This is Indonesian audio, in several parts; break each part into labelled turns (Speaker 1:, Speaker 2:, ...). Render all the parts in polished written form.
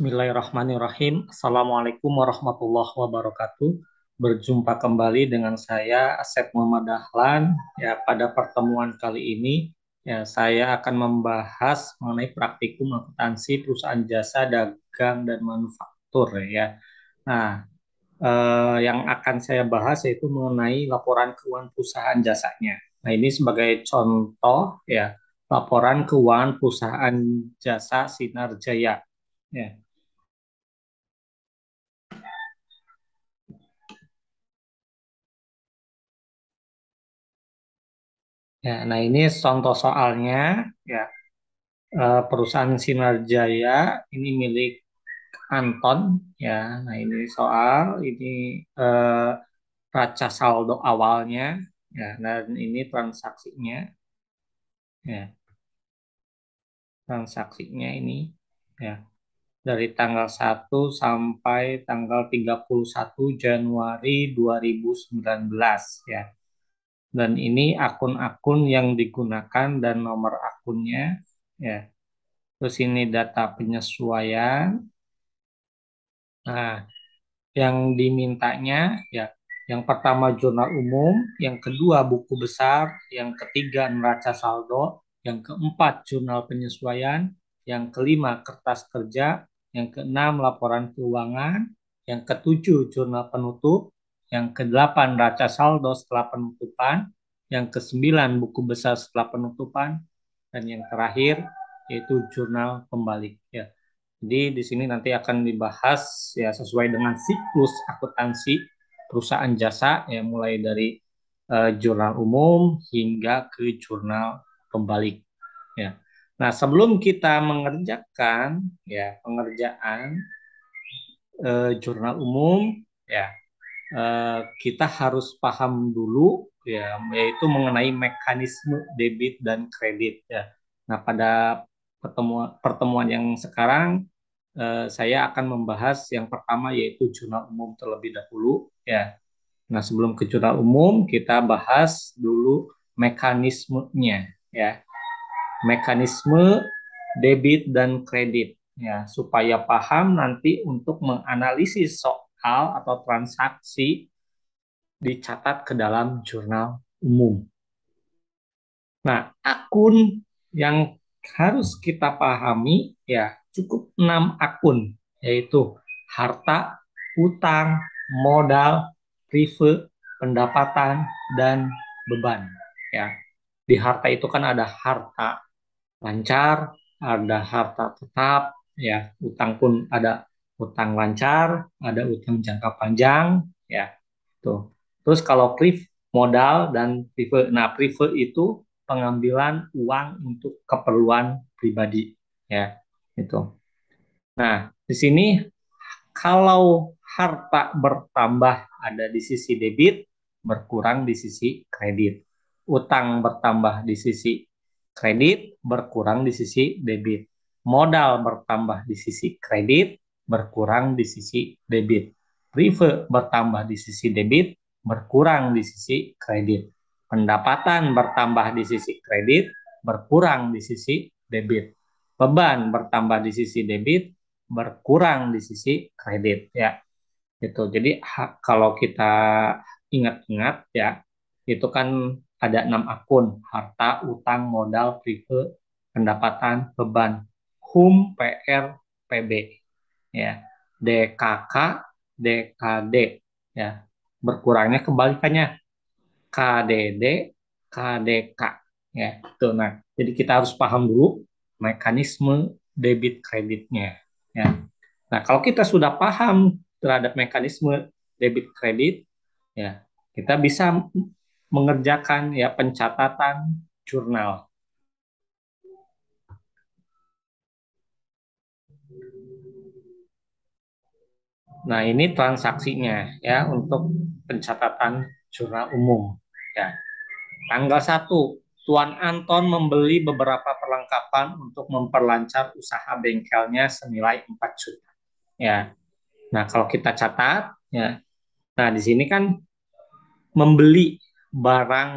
Speaker 1: Bismillahirrahmanirrahim. Assalamualaikum warahmatullahi wabarakatuh. Berjumpa kembali dengan saya Asep Muhammad Dahlan. Ya, pada pertemuan kali ini ya saya akan membahas mengenai praktikum akuntansi perusahaan jasa dagang dan manufaktur ya. Nah, yang akan saya bahas yaitu mengenai laporan keuangan perusahaan jasanya. Nah, ini sebagai contoh ya, laporan keuangan perusahaan jasa Sinar Jaya. Ya. Ya, nah ini contoh soalnya ya, perusahaan Sinar Jaya ini milik Anton ya. Nah ini soal ini eh, raca saldo awalnya ya, dan ini transaksinya ya, transaksinya ini ya, dari tanggal 1 sampai tanggal 31 Januari 2019 ya. Dan ini akun-akun yang digunakan dan nomor akunnya ya. Terus ini data penyesuaian. Nah, yang dimintanya ya, yang pertama jurnal umum, yang kedua buku besar, yang ketiga neraca saldo, yang keempat jurnal penyesuaian, yang kelima kertas kerja, yang keenam laporan keuangan, yang ketujuh jurnal penutup, yang kedelapan neraca saldo setelah penutupan, yang kesembilan buku besar setelah penutupan, dan yang terakhir yaitu jurnal pembalik ya. Jadi di sini nanti akan dibahas ya sesuai dengan siklus akuntansi perusahaan jasa ya, mulai dari jurnal umum hingga ke jurnal pembalik ya. Nah, sebelum kita mengerjakan ya pengerjaan jurnal umum ya, kita harus paham dulu ya, yaitu mengenai mekanisme debit dan kredit ya. Nah, pada pertemuan yang sekarang saya akan membahas yang pertama yaitu jurnal umum terlebih dahulu ya. Nah, sebelum ke jurnal umum kita bahas dulu mekanismenya ya. Mekanisme debit dan kredit ya, supaya paham nanti untuk menganalisis soal atau transaksi dicatat ke dalam jurnal umum. Nah, akun yang harus kita pahami ya cukup 6 akun, yaitu harta, utang, modal, prive, pendapatan, dan beban. Ya, di harta itu kan ada harta lancar, ada harta tetap, ya, utang pun ada utang lancar, ada utang jangka panjang, ya, tuh. Terus kalau priv modal dan prive, nah prive itu pengambilan uang untuk keperluan pribadi, ya, itu. Nah, di sini kalau harta bertambah ada di sisi debit, berkurang di sisi kredit. Utang bertambah di sisi kredit, berkurang di sisi debit. Modal bertambah di sisi kredit, berkurang di sisi debit. Prive bertambah di sisi debit, berkurang di sisi kredit. Pendapatan bertambah di sisi kredit, berkurang di sisi debit. Beban bertambah di sisi debit, berkurang di sisi kredit ya. Itu. Jadi kalau kita ingat-ingat ya, itu kan ada 6 akun: harta, utang, modal, prive, pendapatan, beban, HUM, PR, PB ya. DKK, DKD ya. Berkurangnya kebalikannya, KDD, KDK ya. Itu. Nah, jadi kita harus paham dulu mekanisme debit kreditnya ya. Nah, kalau kita sudah paham terhadap mekanisme debit kredit, ya, kita bisa mengerjakan ya pencatatan jurnal. Nah, ini transaksinya ya untuk pencatatan jurnal umum. Ya. Tanggal 1, Tuan Anton membeli beberapa perlengkapan untuk memperlancar usaha bengkelnya senilai 4 juta. Ya. Nah, kalau kita catat ya. Nah, di sini kan membeli barang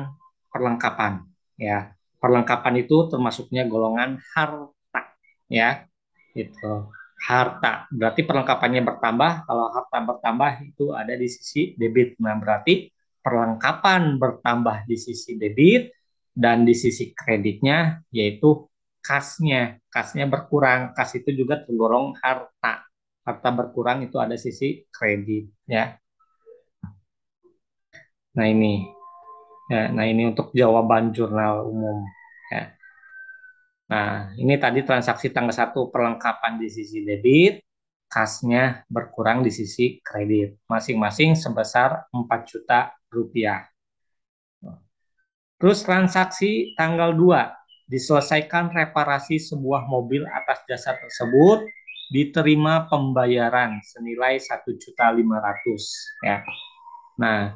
Speaker 1: perlengkapan ya. Perlengkapan itu termasuknya golongan harta ya, gitu. harta. Berarti perlengkapannya bertambah. Kalau harta bertambah itu ada di sisi debit. Nah, berarti perlengkapan bertambah di sisi debit dan di sisi kreditnya yaitu kasnya. Kasnya berkurang. Kas itu juga tergolong harta. Harta berkurang itu ada sisi kredit ya. Nah, ini. Ya, nah ini untuk jawaban jurnal umum ya. Nah, ini tadi transaksi tanggal 1 perlengkapan di sisi debit, kasnya berkurang di sisi kredit, masing-masing sebesar 4 juta rupiah. Terus transaksi tanggal 2, diselesaikan reparasi sebuah mobil atas jasa tersebut, diterima pembayaran senilai 1.500.000 ya. Nah,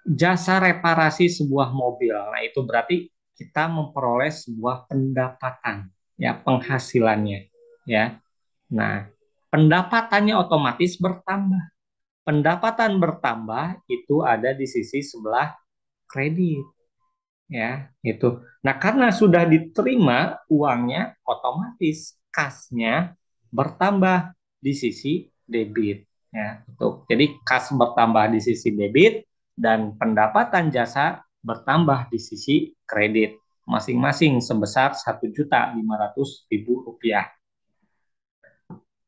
Speaker 1: jasa reparasi sebuah mobil. Nah, itu berarti kita memperoleh sebuah pendapatan, ya, penghasilannya, ya. Nah, pendapatannya otomatis bertambah. Pendapatan bertambah itu ada di sisi sebelah kredit, ya, itu. Nah, karena sudah diterima uangnya, otomatis kasnya bertambah di sisi debit, ya, itu. Jadi kas bertambah di sisi debit dan pendapatan jasa bertambah di sisi kredit, masing-masing sebesar 1.500.000 rupiah.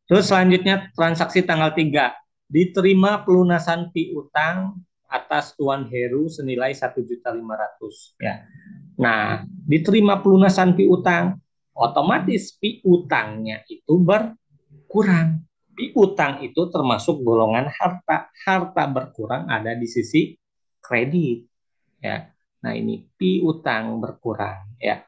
Speaker 1: Terus selanjutnya transaksi tanggal 3, diterima pelunasan piutang atas Tuan Heru senilai 1.500.000 ya. Nah, diterima pelunasan piutang, otomatis piutangnya itu berkurang. Piutang itu termasuk golongan harta. Harta berkurang ada di sisi kredit ya. Nah, ini piutang berkurang ya.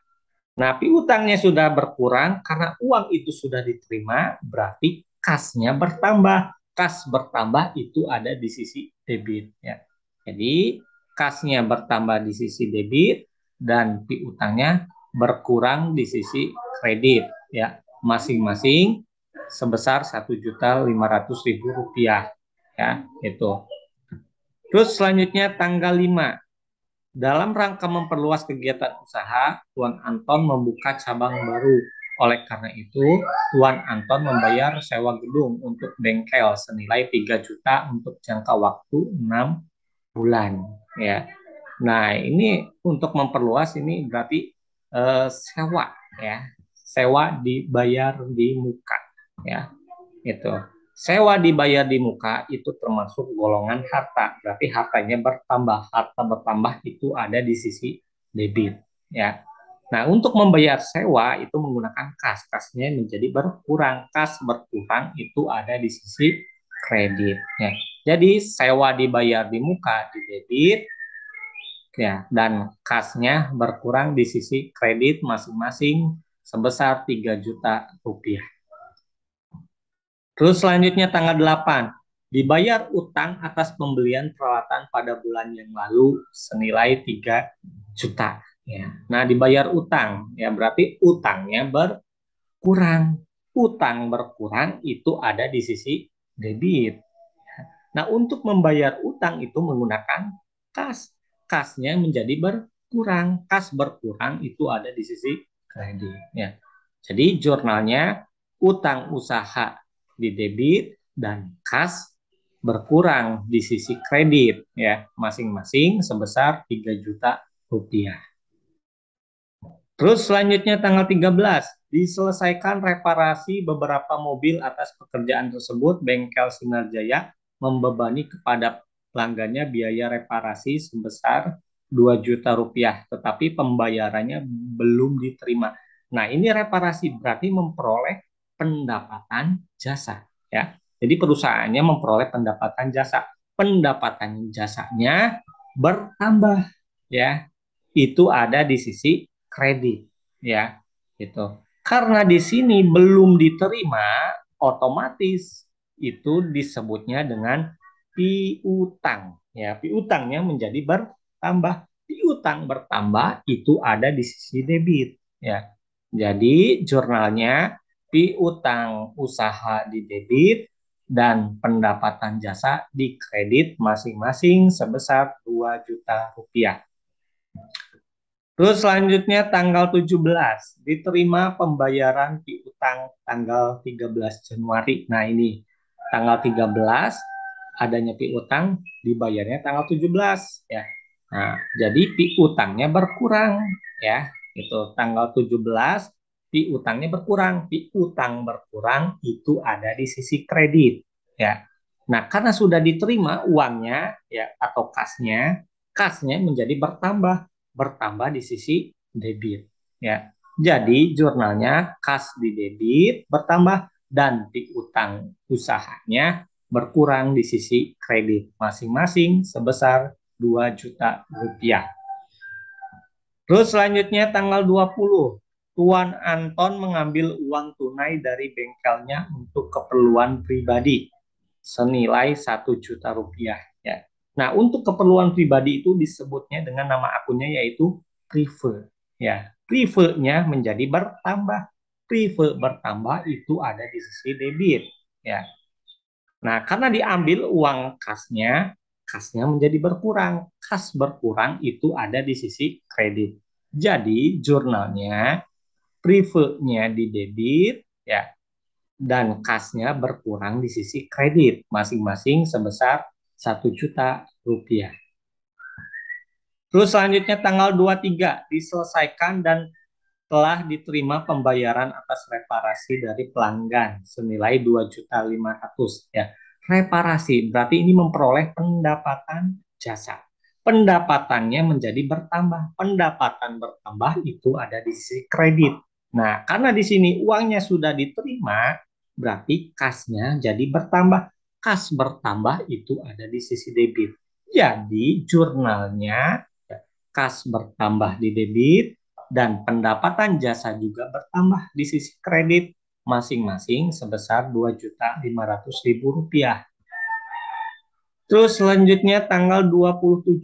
Speaker 1: Nah, piutangnya sudah berkurang karena uang itu sudah diterima, berarti kasnya bertambah. Kas bertambah itu ada di sisi debit ya. Jadi, kasnya bertambah di sisi debit dan piutangnya berkurang di sisi kredit ya. Masing-masing sebesar 1.500.000 rupiah ya, itu. Terus selanjutnya tanggal 5, dalam rangka memperluas kegiatan usaha, Tuan Anton membuka cabang baru. Oleh karena itu, Tuan Anton membayar sewa gedung untuk bengkel senilai 3 juta untuk jangka waktu 6 bulan. Ya. Nah, ini untuk memperluas ini berarti sewa ya. Sewa dibayar di muka ya. Itu. Sewa dibayar di muka itu termasuk golongan harta. Berarti hartanya bertambah. Harta bertambah itu ada di sisi debit. Ya. Nah, untuk membayar sewa itu menggunakan kas. Kasnya menjadi berkurang. Kas berkurang itu ada di sisi kredit. Ya. Jadi, sewa dibayar di muka di debit. Ya, dan kasnya berkurang di sisi kredit masing-masing sebesar 3 juta rupiah. Terus selanjutnya tanggal 8, dibayar utang atas pembelian peralatan pada bulan yang lalu senilai 3 juta. Ya. Nah, dibayar utang, ya berarti utangnya berkurang. Utang berkurang itu ada di sisi debit. Nah, untuk membayar utang itu menggunakan kas. Kasnya menjadi berkurang. Kas berkurang itu ada di sisi kredit. Ya. Jadi jurnalnya utang usaha di debit dan kas berkurang di sisi kredit ya, masing-masing sebesar 3 juta rupiah. Terus selanjutnya tanggal 13, diselesaikan reparasi beberapa mobil atas pekerjaan tersebut. Bengkel Sinar Jaya membebani kepada pelanggannya biaya reparasi sebesar 2 juta rupiah, tetapi pembayarannya belum diterima. Nah, ini reparasi berarti memperoleh pendapatan jasa ya. Jadi perusahaannya memperoleh pendapatan jasa. Pendapatan jasanya bertambah ya. Itu ada di sisi kredit ya. Gitu. Karena di sini belum diterima, otomatis itu disebutnya dengan piutang ya. Piutangnya menjadi bertambah. Piutang bertambah itu ada di sisi debit ya. Jadi jurnalnya piutang usaha di debit dan pendapatan jasa di kredit masing-masing sebesar 2 juta rupiah. Terus selanjutnya tanggal 17 diterima pembayaran piutang tanggal 13 Januari. Nah, ini tanggal 13 adanya piutang dibayarnya tanggal 17 ya. Nah, jadi piutangnya berkurang ya. Itu tanggal 17 piutangnya berkurang. Piutang berkurang itu ada di sisi kredit ya. Nah, karena sudah diterima uangnya ya atau kasnya menjadi bertambah di sisi debit ya. Jadi jurnalnya kas di debit bertambah dan piutang usahanya berkurang di sisi kredit masing-masing sebesar 2 juta rupiah. Terus selanjutnya tanggal 20, Tuan Anton mengambil uang tunai dari bengkelnya untuk keperluan pribadi senilai 1 juta rupiah ya. Nah, untuk keperluan pribadi itu disebutnya dengan nama akunnya yaitu Prive ya. Prive-nya menjadi bertambah. Prive bertambah itu ada di sisi debit ya. Nah, karena diambil uang kasnya menjadi berkurang. Kas berkurang itu ada di sisi kredit. Jadi, jurnalnya prive-nya di debit ya dan kasnya berkurang di sisi kredit masing-masing sebesar 1 juta rupiah. Terus selanjutnya tanggal 23 diselesaikan dan telah diterima pembayaran atas reparasi dari pelanggan senilai 2.500.000 ya. Reparasi berarti ini memperoleh pendapatan jasa. Pendapatannya menjadi bertambah. Pendapatan bertambah itu ada di sisi kredit. Nah, karena di sini uangnya sudah diterima, berarti kasnya jadi bertambah. Kas bertambah itu ada di sisi debit. Jadi jurnalnya kas bertambah di debit dan pendapatan jasa juga bertambah di sisi kredit masing-masing sebesar 2.500.000 rupiah. Terus selanjutnya tanggal 27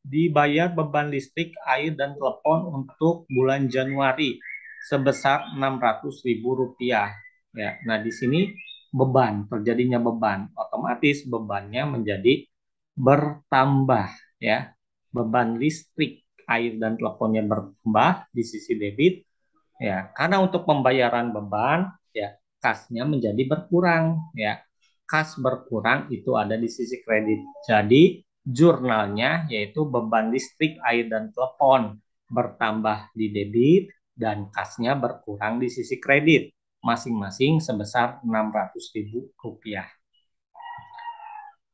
Speaker 1: dibayar beban listrik, air, dan telepon untuk bulan Januari sebesar 600.000 rupiah. Ya, nah di sini terjadinya beban, otomatis bebannya menjadi bertambah ya. Beban listrik, air, dan teleponnya bertambah di sisi debit ya. Karena untuk pembayaran beban ya kasnya menjadi berkurang ya. Kas berkurang itu ada di sisi kredit. Jadi jurnalnya yaitu beban listrik, air, dan telepon bertambah di debit dan kasnya berkurang di sisi kredit masing-masing sebesar 600.000 rupiah.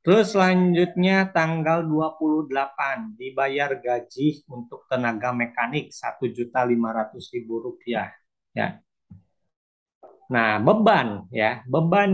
Speaker 1: Terus selanjutnya tanggal 28 dibayar gaji untuk tenaga mekanik 1.500.000 rupiah ya. Nah, beban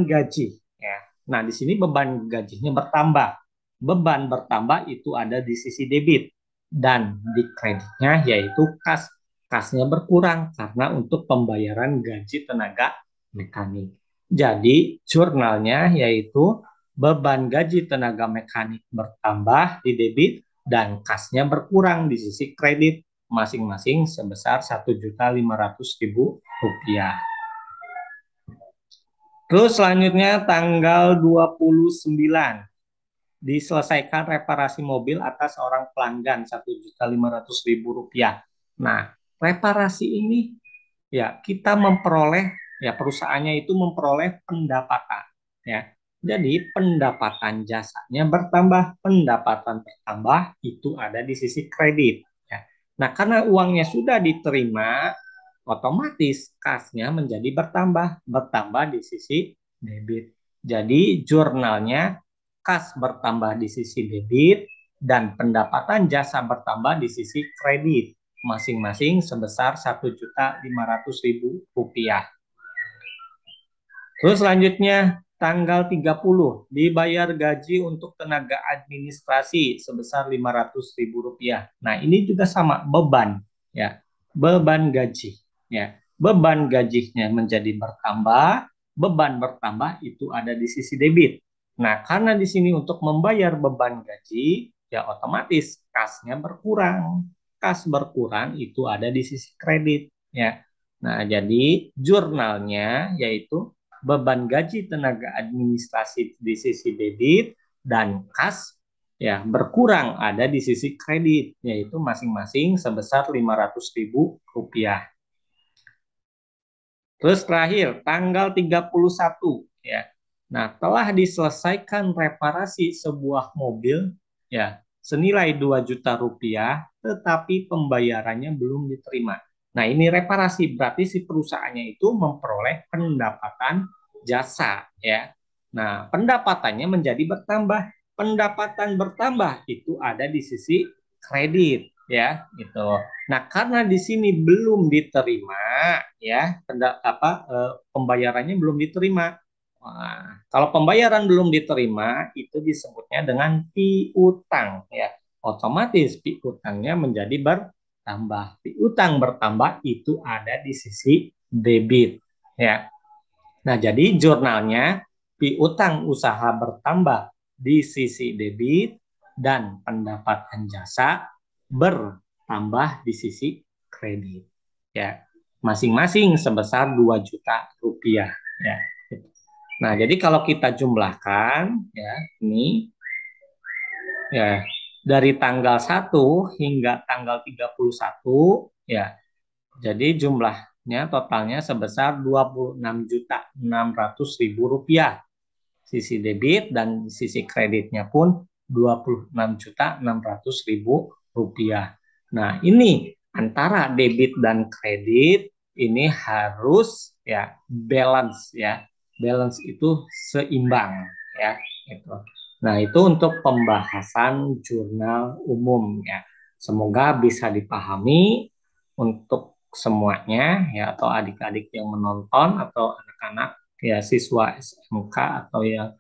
Speaker 1: gaji ya. Nah, di sini beban gajinya bertambah. Beban bertambah itu ada di sisi debit dan di kreditnya yaitu kas. Kasnya berkurang karena untuk pembayaran gaji tenaga mekanik. Jadi, jurnalnya yaitu beban gaji tenaga mekanik bertambah di debit dan kasnya berkurang di sisi kredit masing-masing sebesar 1.500.000 rupiah. Terus selanjutnya tanggal 29 diselesaikan reparasi mobil atas seorang pelanggan 1.500.000 rupiah. Nah, reparasi ini ya kita memperoleh ya perusahaannya itu memperoleh pendapatan ya. Jadi pendapatan jasanya bertambah, pendapatan bertambah itu ada di sisi kredit ya. Nah, karena uangnya sudah diterima, otomatis kasnya menjadi bertambah di sisi debit. Jadi jurnalnya kas bertambah di sisi debit dan pendapatan jasa bertambah di sisi kredit masing-masing sebesar 1.500.000 rupiah. Terus selanjutnya tanggal 30 dibayar gaji untuk tenaga administrasi sebesar 500.000 rupiah. Nah, ini juga sama beban ya. Beban gaji ya. Beban gajinya menjadi bertambah, beban bertambah itu ada di sisi debit. Nah, karena di sini untuk membayar beban gaji ya otomatis kasnya berkurang. Kas berkurang itu ada di sisi kredit ya. Nah, jadi jurnalnya yaitu beban gaji tenaga administrasi di sisi debit dan kas ya berkurang ada di sisi kredit, yaitu masing-masing sebesar Rp500.000 Terus terakhir tanggal 31 ya. Nah, telah diselesaikan reparasi sebuah mobil ya senilai Rp2 juta tetapi pembayarannya belum diterima. Nah, ini reparasi berarti si perusahaannya itu memperoleh pendapatan jasa ya. Nah, pendapatannya menjadi bertambah. Pendapatan bertambah itu ada di sisi kredit ya, gitu. Nah, karena di sini belum diterima ya, pembayarannya belum diterima. Nah, kalau pembayaran belum diterima itu disebutnya dengan piutang ya. Otomatis piutangnya menjadi bertambah. Piutang bertambah itu ada di sisi debit ya. Nah, jadi jurnalnya piutang usaha bertambah di sisi debit dan pendapatan jasa bertambah di sisi kredit. Ya, masing-masing sebesar Rp2 juta ya. Nah, jadi kalau kita jumlahkan ya, ini ya dari tanggal 1 hingga tanggal 31 ya. Jadi jumlahnya totalnya sebesar Rp26.600.000. Sisi debit dan sisi kreditnya pun Rp26.600.000. Nah, ini antara debit dan kredit ini harus ya balance ya. Balance itu seimbang ya itu. Nah, itu untuk pembahasan jurnal umum ya. Semoga bisa dipahami untuk semuanya ya, atau adik-adik yang menonton atau anak-anak ya siswa SMK atau yang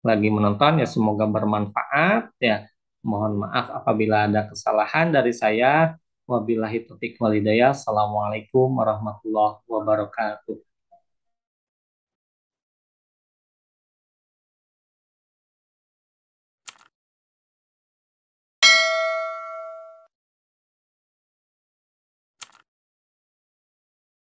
Speaker 1: lagi menonton ya, semoga bermanfaat ya. Mohon maaf apabila ada kesalahan dari saya. Wabillahi taufiq walhidayah. Assalamualaikum warahmatullahi wabarakatuh.